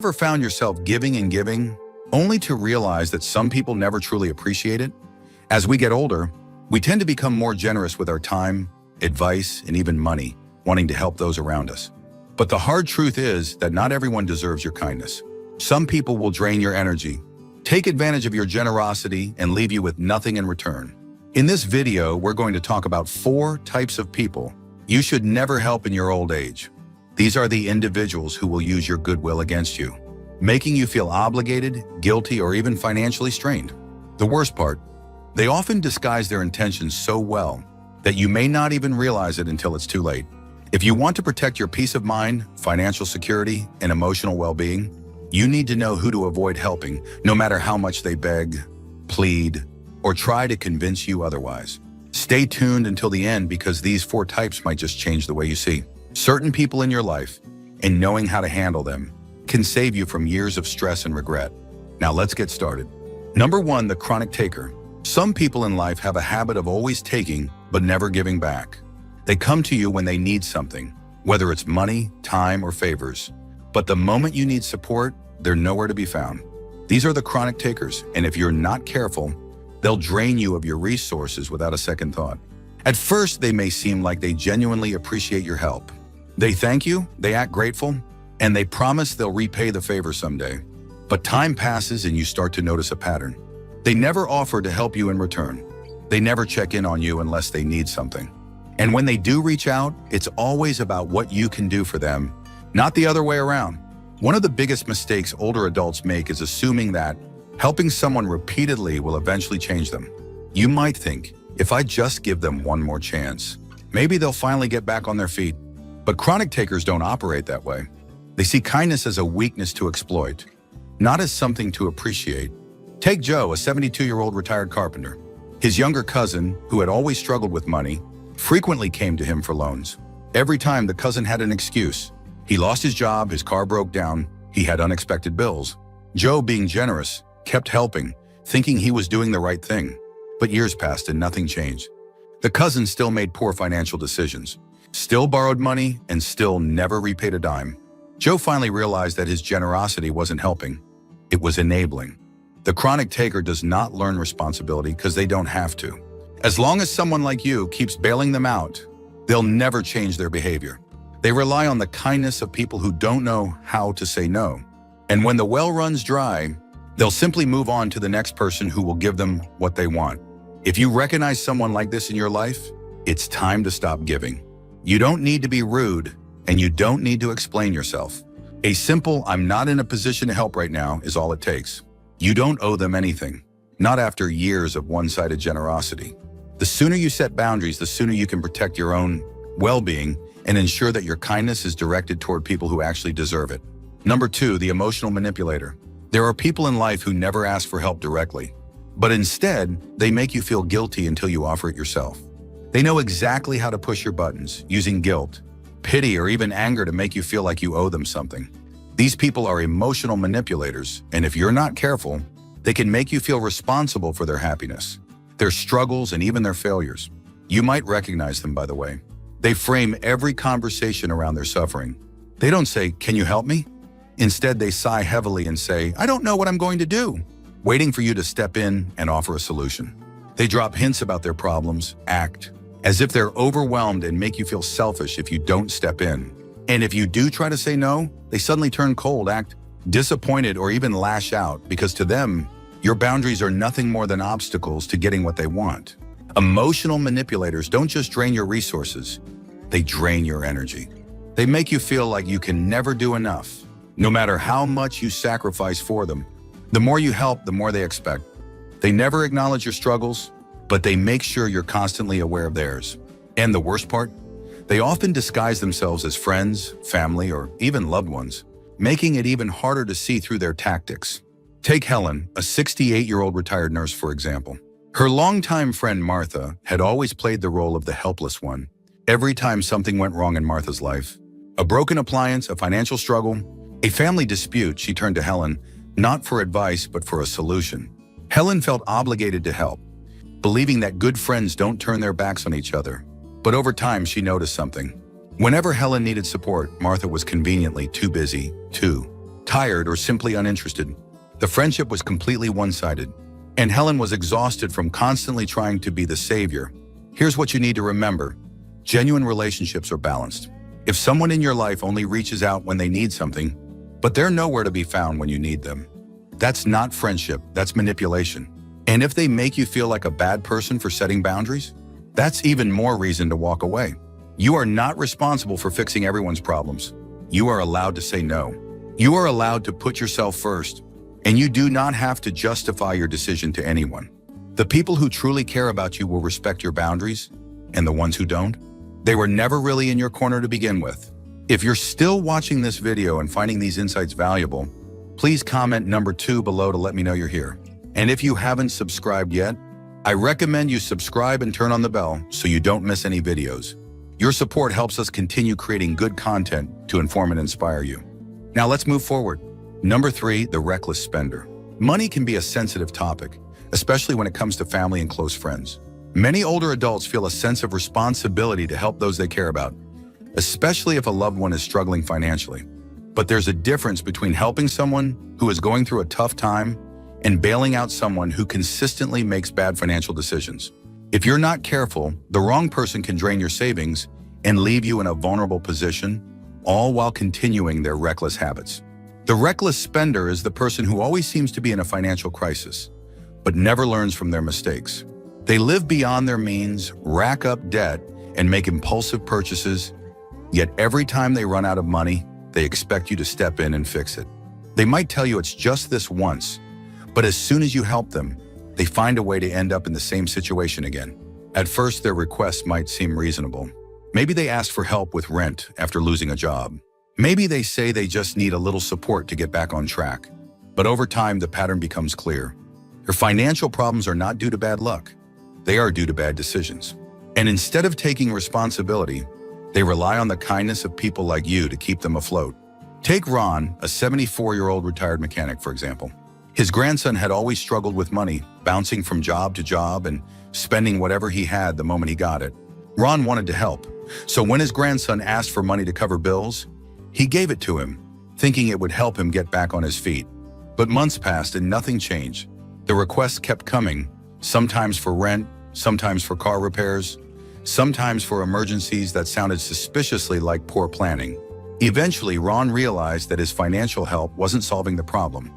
Ever found yourself giving and giving, only to realize that some people never truly appreciate it? As we get older, we tend to become more generous with our time, advice, and even money, wanting to help those around us. But the hard truth is that not everyone deserves your kindness. Some people will drain your energy, take advantage of your generosity, and leave you with nothing in return. In this video, we're going to talk about 4 types of people you should never help in your old age. These are the individuals who will use your goodwill against you, making you feel obligated, guilty, or even financially strained. The worst part, they often disguise their intentions so well that you may not even realize it until it's too late. If you want to protect your peace of mind, financial security, and emotional well-being, you need to know who to avoid helping, no matter how much they beg, plead, or try to convince you otherwise. Stay tuned until the end because these 4 types might just change the way you see certain people in your life, and knowing how to handle them can save you from years of stress and regret. Now let's get started. Number 1, the chronic taker. Some people in life have a habit of always taking but never giving back. They come to you when they need something, whether it's money, time, or favors. But the moment you need support, they're nowhere to be found. These are the chronic takers, and if you're not careful, they'll drain you of your resources without a second thought. At first, they may seem like they genuinely appreciate your help. They thank you, they act grateful, and they promise they'll repay the favor someday. But time passes and you start to notice a pattern. They never offer to help you in return. They never check in on you unless they need something. And when they do reach out, it's always about what you can do for them, not the other way around. One of the biggest mistakes older adults make is assuming that helping someone repeatedly will eventually change them. You might think, if I just give them one more chance, maybe they'll finally get back on their feet. But chronic takers don't operate that way. They see kindness as a weakness to exploit, not as something to appreciate. Take Joe, a 72-year-old retired carpenter. His younger cousin, who had always struggled with money, frequently came to him for loans. Every time the cousin had an excuse. He lost his job, his car broke down, he had unexpected bills. Joe, being generous, kept helping, thinking he was doing the right thing. But years passed and nothing changed. The cousin still made poor financial decisions, still borrowed money, and still never repaid a dime. Joe finally realized that his generosity wasn't helping. It was enabling. The chronic taker does not learn responsibility because they don't have to. As long as someone like you keeps bailing them out, they'll never change their behavior. They rely on the kindness of people who don't know how to say no. And when the well runs dry, they'll simply move on to the next person who will give them what they want. If you recognize someone like this in your life, it's time to stop giving. You don't need to be rude, and you don't need to explain yourself. A simple, "I'm not in a position to help right now," is all it takes. You don't owe them anything, not after years of one-sided generosity. The sooner you set boundaries, the sooner you can protect your own well-being and ensure that your kindness is directed toward people who actually deserve it. Number 2, the emotional manipulator. There are people in life who never ask for help directly, but instead, they make you feel guilty until you offer it yourself. They know exactly how to push your buttons, using guilt, pity, or even anger to make you feel like you owe them something. These people are emotional manipulators, and if you're not careful, they can make you feel responsible for their happiness, their struggles, and even their failures. You might recognize them, by the way. They frame every conversation around their suffering. They don't say, "Can you help me?" Instead, they sigh heavily and say, "I don't know what I'm going to do," waiting for you to step in and offer a solution. They drop hints about their problems, act as if they're overwhelmed, and make you feel selfish if you don't step in. And if you do try to say no, they suddenly turn cold, act disappointed, or even lash out, because to them, your boundaries are nothing more than obstacles to getting what they want. Emotional manipulators don't just drain your resources, they drain your energy. They make you feel like you can never do enough, no matter how much you sacrifice for them. The more you help, the more they expect. They never acknowledge your struggles, but they make sure you're constantly aware of theirs. And the worst part? They often disguise themselves as friends, family, or even loved ones, making it even harder to see through their tactics. Take Helen, a 68-year-old retired nurse, for example. Her longtime friend Martha had always played the role of the helpless one. Every time something went wrong in Martha's life, a broken appliance, a financial struggle, a family dispute, she turned to Helen, not for advice, but for a solution. Helen felt obligated to help, believing that good friends don't turn their backs on each other. But over time, she noticed something. Whenever Helen needed support, Martha was conveniently too busy, too tired, or simply uninterested. The friendship was completely one-sided, and Helen was exhausted from constantly trying to be the savior. Here's what you need to remember. Genuine relationships are balanced. If someone in your life only reaches out when they need something, but they're nowhere to be found when you need them, that's not friendship, that's manipulation. And if they make you feel like a bad person for setting boundaries, that's even more reason to walk away. You are not responsible for fixing everyone's problems. You are allowed to say no. You are allowed to put yourself first, and you do not have to justify your decision to anyone. The people who truly care about you will respect your boundaries, and the ones who don't, they were never really in your corner to begin with. If you're still watching this video and finding these insights valuable, please comment number 2 below to let me know you're here. And if you haven't subscribed yet, I recommend you subscribe and turn on the bell so you don't miss any videos. Your support helps us continue creating good content to inform and inspire you. Now let's move forward. Number 3, the reckless spender. Money can be a sensitive topic, especially when it comes to family and close friends. Many older adults feel a sense of responsibility to help those they care about, especially if a loved one is struggling financially. But there's a difference between helping someone who is going through a tough time and bailing out someone who consistently makes bad financial decisions. If you're not careful, the wrong person can drain your savings and leave you in a vulnerable position, all while continuing their reckless habits. The reckless spender is the person who always seems to be in a financial crisis, but never learns from their mistakes. They live beyond their means, rack up debt, and make impulsive purchases, yet every time they run out of money, they expect you to step in and fix it. They might tell you it's just this once, but as soon as you help them, they find a way to end up in the same situation again. At first, their requests might seem reasonable. Maybe they ask for help with rent after losing a job. Maybe they say they just need a little support to get back on track. But over time, the pattern becomes clear. Their financial problems are not due to bad luck. They are due to bad decisions. And instead of taking responsibility, they rely on the kindness of people like you to keep them afloat. Take Ron, a 74-year-old retired mechanic, for example. His grandson had always struggled with money, bouncing from job to job and spending whatever he had the moment he got it. Ron wanted to help, so when his grandson asked for money to cover bills, he gave it to him, thinking it would help him get back on his feet. But months passed and nothing changed. The requests kept coming, sometimes for rent, sometimes for car repairs, sometimes for emergencies that sounded suspiciously like poor planning. Eventually, Ron realized that his financial help wasn't solving the problem.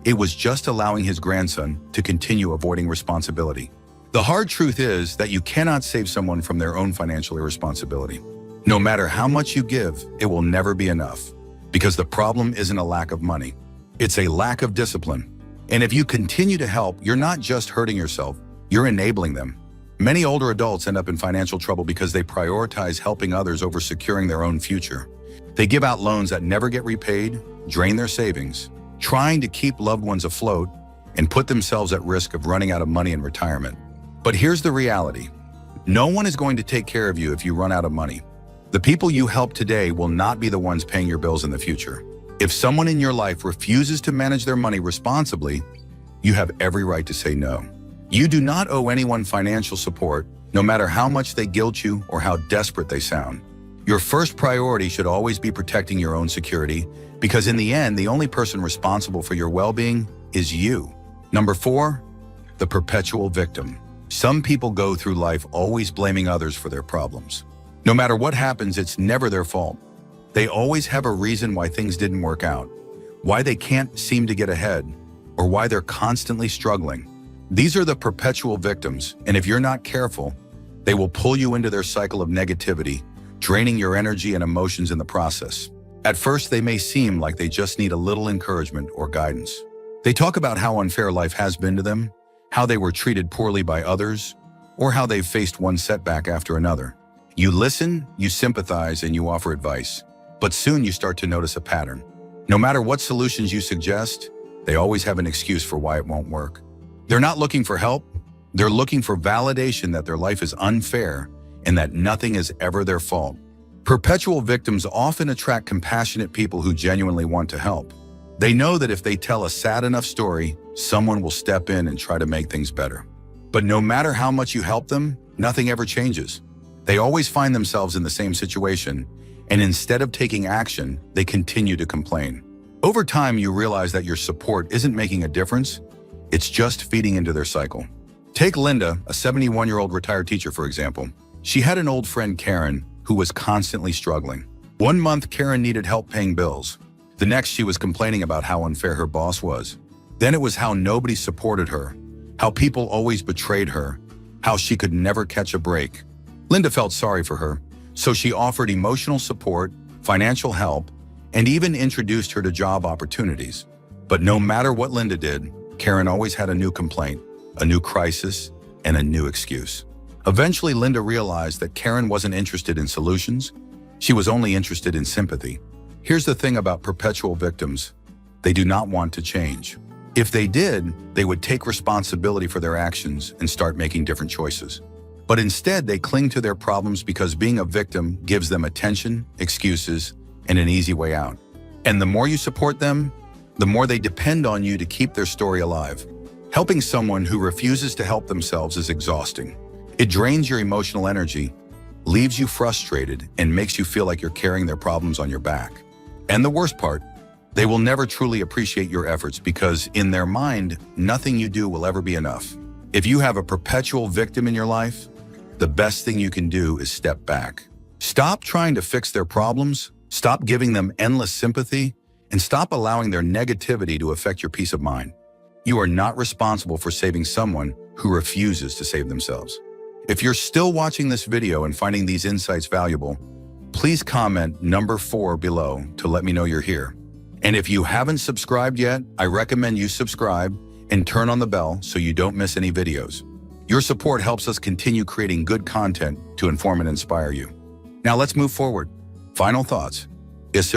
It was just allowing his grandson to continue avoiding responsibility. The hard truth is that you cannot save someone from their own financial irresponsibility. No matter how much you give, it will never be enough, because the problem isn't a lack of money. It's a lack of discipline. And if you continue to help, you're not just hurting yourself, you're enabling them. Many older adults end up in financial trouble because they prioritize helping others over securing their own future. They give out loans that never get repaid, drain their savings, trying to keep loved ones afloat, and put themselves at risk of running out of money in retirement. But here's the reality. No one is going to take care of you if you run out of money. The people you help today will not be the ones paying your bills in the future. If someone in your life refuses to manage their money responsibly, you have every right to say no. You do not owe anyone financial support, no matter how much they guilt you or how desperate they sound. Your first priority should always be protecting your own security, because in the end, the only person responsible for your well-being is you. Number 4, the perpetual victim. Some people go through life always blaming others for their problems. No matter what happens, it's never their fault. They always have a reason why things didn't work out, why they can't seem to get ahead, or why they're constantly struggling. These are the perpetual victims, and if you're not careful, they will pull you into their cycle of negativity, draining your energy and emotions in the process. At first, they may seem like they just need a little encouragement or guidance. They talk about how unfair life has been to them, how they were treated poorly by others, or how they've faced one setback after another. You listen, you sympathize, and you offer advice. But soon you start to notice a pattern. No matter what solutions you suggest, they always have an excuse for why it won't work. They're not looking for help. They're looking for validation that their life is unfair and that nothing is ever their fault. Perpetual victims often attract compassionate people who genuinely want to help. They know that if they tell a sad enough story, someone will step in and try to make things better. But no matter how much you help them, nothing ever changes. They always find themselves in the same situation, and instead of taking action, they continue to complain. Over time, you realize that your support isn't making a difference, it's just feeding into their cycle. Take Linda, a 71-year-old retired teacher, for example. She had an old friend, Karen, who was constantly struggling. One month, Karen needed help paying bills. The next, she was complaining about how unfair her boss was. Then it was how nobody supported her, how people always betrayed her, how she could never catch a break. Linda felt sorry for her, so she offered emotional support, financial help, and even introduced her to job opportunities. But no matter what Linda did, Karen always had a new complaint, a new crisis, and a new excuse. Eventually, Linda realized that Karen wasn't interested in solutions. She was only interested in sympathy. Here's the thing about perpetual victims. They do not want to change. If they did, they would take responsibility for their actions and start making different choices. But instead, they cling to their problems because being a victim gives them attention, excuses, and an easy way out. And the more you support them, the more they depend on you to keep their story alive. Helping someone who refuses to help themselves is exhausting. It drains your emotional energy, leaves you frustrated, and makes you feel like you're carrying their problems on your back. And the worst part, they will never truly appreciate your efforts because in their mind, nothing you do will ever be enough. If you have a perpetual victim in your life, the best thing you can do is step back. Stop trying to fix their problems, stop giving them endless sympathy, and stop allowing their negativity to affect your peace of mind. You are not responsible for saving someone who refuses to save themselves. If you're still watching this video and finding these insights valuable, please comment number 4 below to let me know you're here. And if you haven't subscribed yet, I recommend you subscribe and turn on the bell so you don't miss any videos. Your support helps us continue creating good content to inform and inspire you. Now let's move forward. Final thoughts. As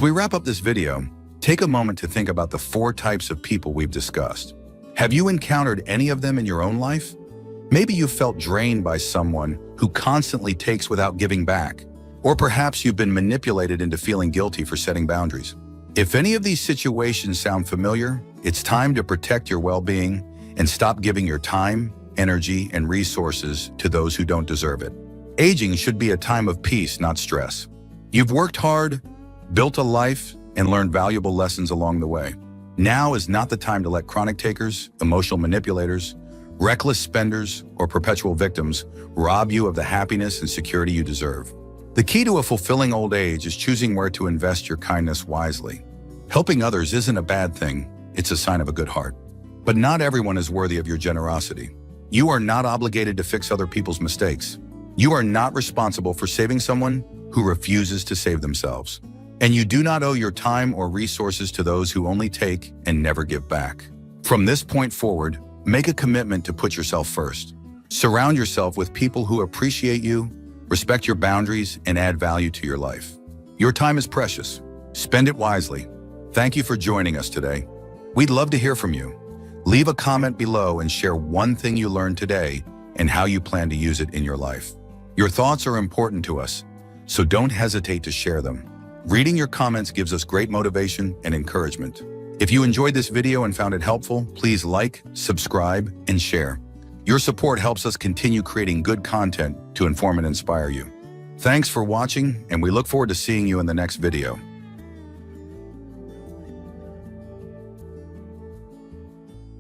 we wrap up this video, take a moment to think about the 4 types of people we've discussed. Have you encountered any of them in your own life? Maybe you felt drained by someone who constantly takes without giving back. Or perhaps you've been manipulated into feeling guilty for setting boundaries. If any of these situations sound familiar, it's time to protect your well-being and stop giving your time, energy, and resources to those who don't deserve it. Aging should be a time of peace, not stress. You've worked hard, built a life, and learned valuable lessons along the way. Now is not the time to let chronic takers, emotional manipulators, reckless spenders, or perpetual victims rob you of the happiness and security you deserve. The key to a fulfilling old age is choosing where to invest your kindness wisely. Helping others isn't a bad thing, it's a sign of a good heart. But not everyone is worthy of your generosity. You are not obligated to fix other people's mistakes. You are not responsible for saving someone who refuses to save themselves. And you do not owe your time or resources to those who only take and never give back. From this point forward, make a commitment to put yourself first. Surround yourself with people who appreciate you, respect your boundaries, and add value to your life. Your time is precious. Spend it wisely. Thank you for joining us today. We'd love to hear from you. Leave a comment below and share one thing you learned today and how you plan to use it in your life. Your thoughts are important to us, so don't hesitate to share them. Reading your comments gives us great motivation and encouragement. If you enjoyed this video and found it helpful, please like, subscribe, and share. Your support helps us continue creating good content to inform and inspire you. Thanks for watching, and we look forward to seeing you in the next video.